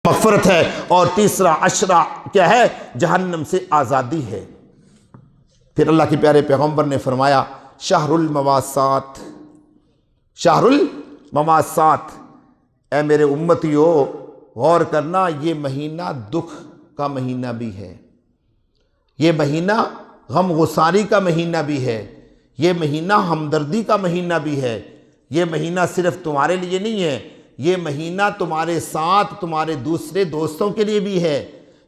مغفرت ہے، اور تیسرا عشرہ کیا ہے؟ جہنم سے آزادی ہے۔ پھر اللہ کے پیارے پیغمبر نے فرمایا شہر المواسات، شہر المواسات، اے میرے امتیو غور کرنا، یہ مہینہ دکھ کا مہینہ بھی ہے، یہ مہینہ غم غساری کا مہینہ بھی ہے، یہ مہینہ ہمدردی کا مہینہ بھی ہے، یہ مہینہ صرف تمہارے لیے نہیں ہے، یہ مہینہ تمہارے ساتھ تمہارے دوسرے دوستوں کے لیے بھی ہے،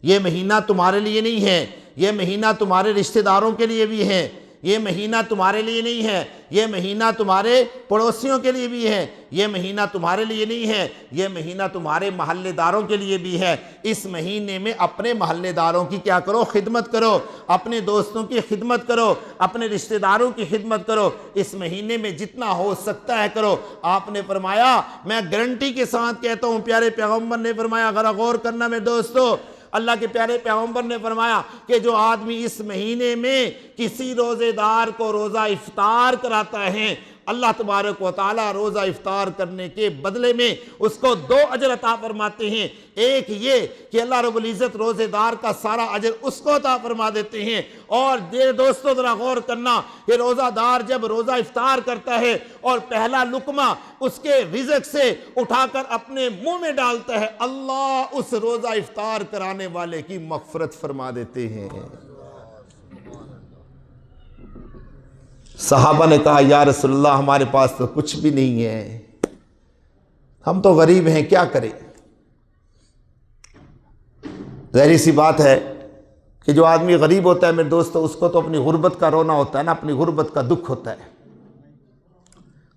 یہ مہینہ تمہارے لیے نہیں ہے، یہ مہینہ تمہارے رشتہ داروں کے لیے بھی ہے، یہ مہینہ تمہارے لیے نہیں ہے، یہ مہینہ تمہارے پڑوسیوں کے لیے بھی ہے، یہ مہینہ تمہارے لیے نہیں ہے، یہ مہینہ تمہارے محلے داروں کے لیے بھی ہے۔ اس مہینے میں اپنے محلے داروں کی کیا کرو؟ خدمت کرو، اپنے دوستوں کی خدمت کرو، اپنے رشتہ داروں کی خدمت کرو، اس مہینے میں جتنا ہو سکتا ہے کرو۔ آپ نے فرمایا، میں گارنٹی کے ساتھ کہتا ہوں، پیارے پیغمبر نے فرمایا، ذرا غور کرنا میرے دوستو، اللہ کے پیارے پیغمبر نے فرمایا کہ جو آدمی اس مہینے میں کسی روزے دار کو روزہ افطار کراتا ہے، اللہ تبارک و تعالیٰ روزہ افطار کرنے کے بدلے میں اس کو 2 اجر عطا فرماتے ہیں۔ ایک یہ کہ اللہ رب العزت روزے دار کا سارا اجر اس کو عطا فرما دیتے ہیں، اور دوستو ذرا غور کرنا کہ روزہ دار جب روزہ افطار کرتا ہے اور پہلا لقمہ اس کے رزق سے اٹھا کر اپنے منہ میں ڈالتا ہے، اللہ اس روزہ افطار کرانے والے کی مغفرت فرما دیتے ہیں۔ صحابہ نے کہا یا رسول اللہ ہمارے پاس تو کچھ بھی نہیں ہے، ہم تو غریب ہیں، کیا کریں؟ ظاہری سی بات ہے کہ جو آدمی غریب ہوتا ہے میرے دوستو، اس کو تو اپنی غربت کا رونا ہوتا ہے نا، اپنی غربت کا دکھ ہوتا ہے۔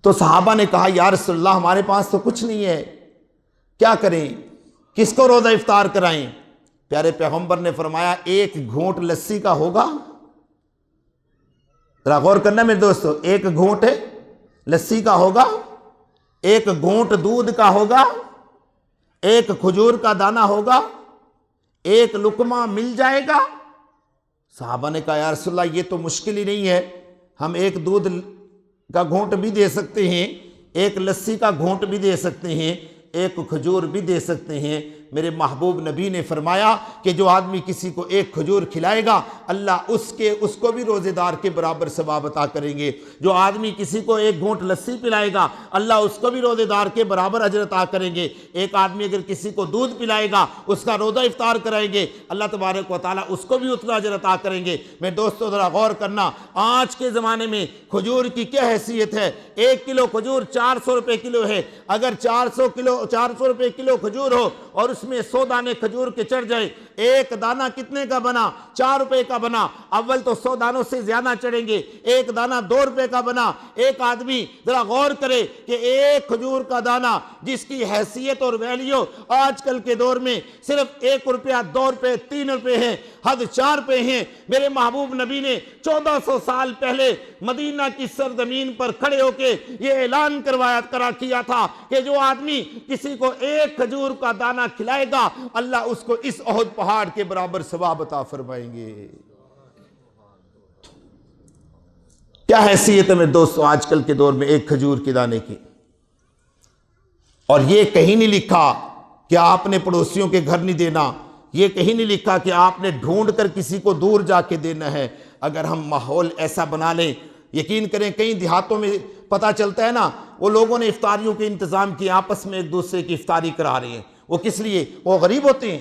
تو صحابہ نے کہا یا رسول اللہ ہمارے پاس تو کچھ نہیں ہے، کیا کریں؟ کس کو روزہ افطار کرائیں؟ پیارے پیغمبر نے فرمایا 1 گھونٹ لسی کا ہوگا؟ ذرا غور کرنا میرے دوستو، 1 گھونٹ لسی کا ہوگا، 1 گھونٹ دودھ کا ہوگا، 1 کھجور کا دانہ ہوگا، 1 لقمہ مل جائے گا؟ صحابہ نے کہا یا رسول اللہ یہ تو مشکل ہی نہیں ہے، ہم 1 دودھ کا گھونٹ بھی دے سکتے ہیں، 1 لسی کا گھونٹ بھی دے سکتے ہیں، 1 کھجور بھی دے سکتے ہیں۔ میرے محبوب نبی نے فرمایا کہ جو آدمی کسی کو 1 کھجور کھلائے گا، اللہ اس کو بھی روزے دار کے برابر ثواب عطا کریں گے۔ جو آدمی کسی کو 1 گھونٹ لسی پلائے گا، اللہ اس کو بھی روزے دار کے برابر اجر عطا کریں گے۔ ایک آدمی اگر کسی کو دودھ پلائے گا، اس کا روزہ افطار کرائیں گے، اللہ تبارک و تعالیٰ اس کو بھی اتنا اجر عطا کریں گے۔ میرے دوستو ذرا غور کرنا، آج کے زمانے میں کھجور کی کیا حیثیت ہے؟ 1 کلو کھجور 400 روپے کلو ہے۔ اگر 400 روپے کلو کھجور ہو اور اس میں 100 دانے کھجور کے چڑھ جائے، 1 دانہ کتنے کا بنا؟ 4 روپے کا بنا۔ اول تو 100 دانوں سے زیادہ چڑھیں گے، 1 دانہ 2 روپے کا بنا۔ ایک آدمی ذرا غور کرے کہ 1 کھجور کا دانہ جس کی حیثیت اور ویلیو آج کل کے دور میں صرف 1 روپیہ، 2 روپے، 3 روپے ہیں، حد 4 روپے ہیں۔ میرے محبوب نبی نے 1400 سال پہلے مدینہ کی سرزمین پر کھڑے ہو کے یہ اعلان کیا تھا کہ جو آدمی کسی کو 1 کھجور کا دانہ کھلائے گا، اللہ اس کو اس احد پہاڑ کے برابر ثواب عطا فرمائیں گے۔ کیا حیثیت ہے میرے دوستو آج کل کے دور میں 1 کھجور کے دانے کی؟ اور یہ کہیں نہیں لکھا کہ آپ نے پڑوسیوں کے گھر نہیں دینا، یہ کہیں نہیں لکھا کہ آپ نے ڈھونڈ کر کسی کو دور جا کے دینا ہے۔ اگر ہم ماحول ایسا بنا لیں، یقین کریں کئی دیہاتوں میں پتہ چلتا ہے نا، وہ لوگوں نے افطاریوں کے انتظام کیے، آپس میں ایک دوسرے کی افطاری کرا رہے ہیں۔ وہ کس لیے؟ وہ غریب ہوتے ہیں،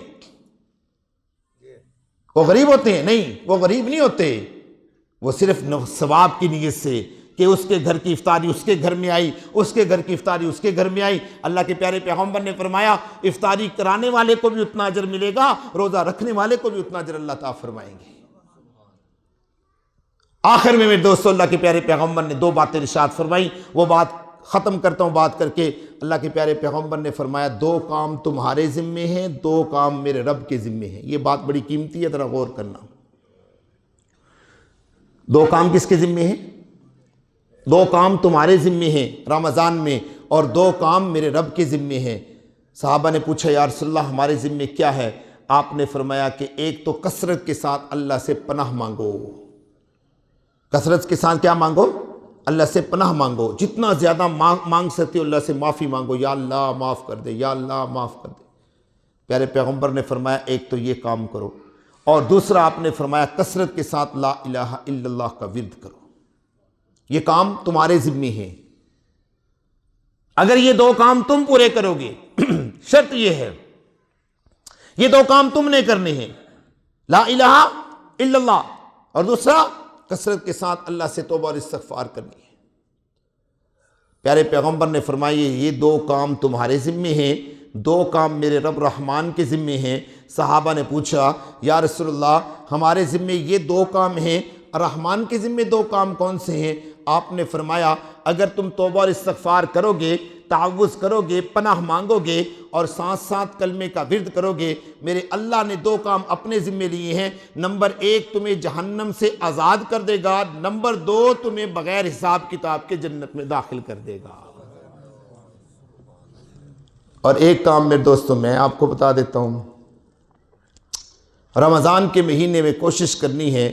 وہ غریب ہوتے ہیں؟ نہیں، وہ غریب نہیں ہوتے، وہ صرف ثواب کی نیت سے کہ اس کے گھر کی افطاری اس کے گھر میں آئی، اس کے گھر کی افطاری اس کے گھر میں آئی۔ اللہ کے پیارے پیغمبر نے فرمایا افطاری کرانے والے کو بھی اتنا اجر ملے گا، روزہ رکھنے والے کو بھی اتنا اجر اللہ تعالیٰ فرمائیں گے۔ آخر میں میرے دوستو اللہ کے پیارے پیغمبر نے 2 باتیں ارشاد فرمائی، وہ بات ختم کرتا ہوں بات کر کے۔ اللہ کے پیارے پیغمبر نے فرمایا 2 کام تمہارے ذمے ہیں، 2 کام میرے رب کے ذمے ہیں۔ یہ بات بڑی قیمتی ہے، ذرا غور کرنا۔ 2 کام کس کے ذمے ہیں؟ 2 کام تمہارے ذمے ہیں رمضان میں، اور 2 کام میرے رب کے ذمے ہیں۔ صحابہ نے پوچھا یا رسول اللہ ہمارے ذمے کیا ہے؟ آپ نے فرمایا کہ ایک تو کثرت کے ساتھ اللہ سے پناہ مانگو۔ کثرت کے ساتھ کیا مانگو؟ اللہ سے پناہ مانگو، جتنا زیادہ مانگ سکتے ہو اللہ سے معافی مانگو، یا اللہ معاف کر دے، یا اللہ معاف کر دے۔ پیارے پیغمبر نے فرمایا ایک تو یہ کام کرو، اور دوسرا آپ نے فرمایا کثرت کے ساتھ لا الہ الا اللہ کا ورد کرو۔ یہ کام تمہارے ذمے ہیں، اگر یہ دو کام تم پورے کرو گے، شرط یہ ہے یہ دو کام تم نے کرنے ہیں، لا الہ الا اللہ، اور دوسرا کثرت کے ساتھ اللہ سے توبہ اور استغفار کرنی ہے۔ پیارے پیغمبر نے فرمایا یہ دو کام تمہارے ذمے ہیں، دو کام میرے رب رحمان کے ذمے ہیں۔ صحابہ نے پوچھا یا رسول اللہ ہمارے ذمے یہ دو کام ہیں، رحمان کے ذمے دو کام کون سے ہیں؟ آپ نے فرمایا اگر تم توبہ اور استغفار کرو گے، تعوذ کرو گے، پناہ مانگو گے، اور ساتھ ساتھ کلمے کا ورد کرو گے، میرے اللہ نے دو کام اپنے ذمے لیے ہیں۔ نمبر ایک تمہیں جہنم سے آزاد کر دے گا، نمبر دو تمہیں بغیر حساب کتاب کے جنت میں داخل کر دے گا۔ اور ایک کام میرے دوستوں میں آپ کو بتا دیتا ہوں، رمضان کے مہینے میں کوشش کرنی ہے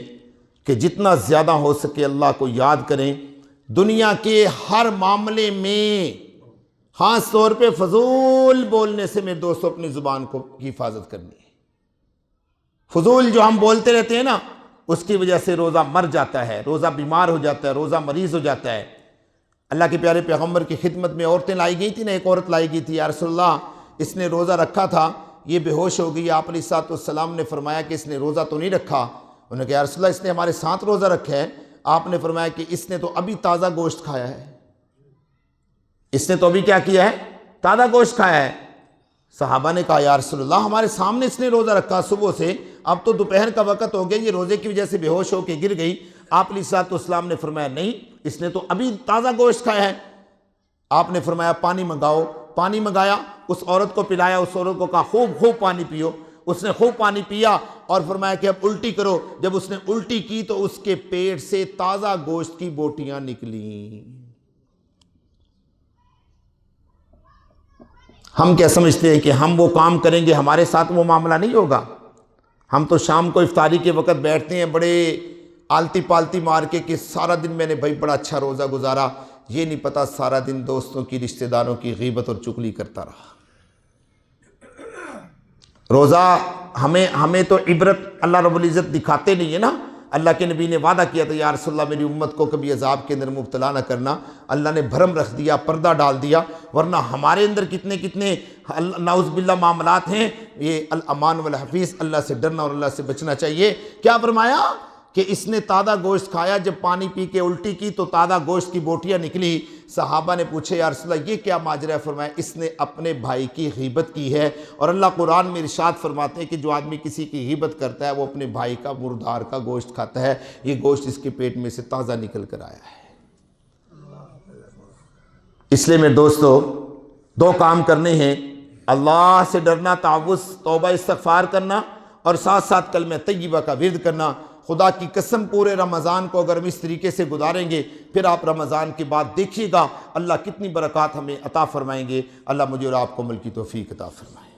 کہ جتنا زیادہ ہو سکے اللہ کو یاد کریں، دنیا کے ہر معاملے میں، خاص طور پہ فضول بولنے سے میرے دوستوں اپنی زبان کی حفاظت کرنی ہے۔ فضول جو ہم بولتے رہتے ہیں نا، اس کی وجہ سے روزہ مر جاتا ہے، روزہ بیمار ہو جاتا ہے، روزہ مریض ہو جاتا ہے۔ اللہ کے پیارے پیغمبر کی خدمت میں عورتیں لائی گئی تھیں نا، ایک عورت لائی گئی تھی، یا رسول اللہ اس نے روزہ رکھا تھا، یہ بے ہوش ہو گئی۔ آپ علیہ السلام نے فرمایا کہ اس نے روزہ تو نہیں رکھا۔ انہوں نے کہا یا رسول اللہ اس نے ہمارے ساتھ روزہ رکھا ہے۔ آپ نے فرمایا کہ اس نے تو ابھی تازہ گوشت کھایا ہے، اس نے تو ابھی کیا کیا ہے؟ تازہ گوشت کھایا ہے۔ صحابہ نے کہا یا رسول اللہ ہمارے سامنے اس نے روزہ رکھا صبح سے، اب تو دوپہر کا وقت ہو گیا، یہ روزے کی وجہ سے بے ہوش ہو کے گر گئی۔ آپ علیہ السلام نے فرمایا نہیں، اس نے تو ابھی تازہ گوشت کھایا ہے۔ آپ نے فرمایا پانی منگاؤ، پانی منگایا، اس عورت کو پلایا، اس عورت کو کہا خوب پانی پیو۔ اس نے خوب پانی پیا اور فرمایا کہ اب الٹی کرو۔ جب اس نے الٹی کی تو اس کے پیٹ سے تازہ گوشت کی بوٹیاں نکلیں۔ ہم کیا سمجھتے ہیں کہ ہم وہ کام کریں گے ہمارے ساتھ وہ معاملہ نہیں ہوگا؟ ہم تو شام کو افطاری کے وقت بیٹھتے ہیں بڑے آلتی پالتی مار کے کہ سارا دن میں نے بھائی بڑا اچھا روزہ گزارا، یہ نہیں پتا سارا دن دوستوں کی، رشتہ داروں کی غیبت اور چغلی کرتا رہا۔ روزہ ہمیں تو عبرت اللہ رب العزت دکھاتے نہیں ہے نا۔ اللہ کے نبی نے وعدہ کیا تھا یا رسول اللہ میری امت کو کبھی عذاب کے اندر مبتلا نہ کرنا، اللہ نے بھرم رکھ دیا، پردہ ڈال دیا، ورنہ ہمارے اندر کتنے نعوذ باللہ معاملات ہیں۔ یہ الامان والحفیظ، اللہ سے ڈرنا اور اللہ سے بچنا چاہیے۔ کیا فرمایا کہ اس نے تازہ گوشت کھایا، جب پانی پی کے الٹی کی تو تازہ گوشت کی بوٹیاں نکلی۔ صحابہ نے پوچھے یا رسول اللہ یہ کیا ماجرا ہے؟ فرمایا اس نے اپنے بھائی کی غیبت کی ہے، اور اللہ قرآن میں ارشاد فرماتے ہیں کہ جو آدمی کسی کی غیبت کرتا ہے وہ اپنے بھائی کا مردار کا گوشت کھاتا ہے، یہ گوشت اس کے پیٹ میں سے تازہ نکل کر آیا ہے۔ اس لیے میرے دوستو دو کام کرنے ہیں، اللہ سے ڈرنا، تعوذ توبہ استغفار کرنا، اور ساتھ ساتھ کلمہ طیبہ کا ورد کرنا۔ خدا کی قسم پورے رمضان کو اگر ہم اس طریقے سے گزاریں گے، پھر آپ رمضان کے بعد دیکھیے گا اللہ کتنی برکات ہمیں عطا فرمائیں گے۔ اللہ مجھے اور آپ کو عمل کی توفیق عطا فرمائے۔